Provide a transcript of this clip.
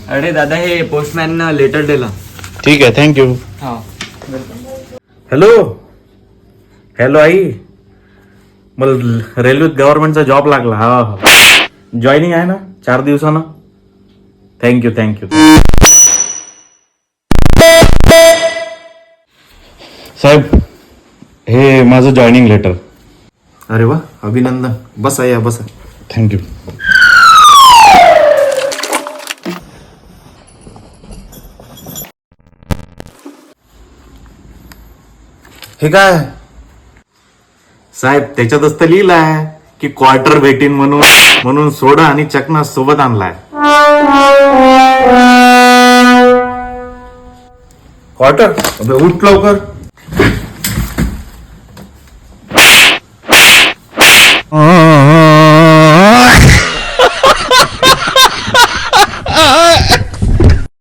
अरे दादा हे पोस्टमॅन लेटर दिला. ठीक आहे, थँक्यू. हा. हॅलो हॅलो आई, मला रेल्वेत गव्हर्नमेंटचा जॉब लागला. हा जॉईनिंग आहे ना 4 दिवसानं. थँक्यू. साहेब, हे माझं जॉईनिंग लेटर. अरे वा, अभिनंदन. बसा या, बसा. थँक्यू. हे काय साहेब, त्याच्यातच तर लिहिलंय की क्वार्टर भेटीन म्हणून सोडा आणि चकना सोबत आणलाय. क्वार्टर? उठ लवकर.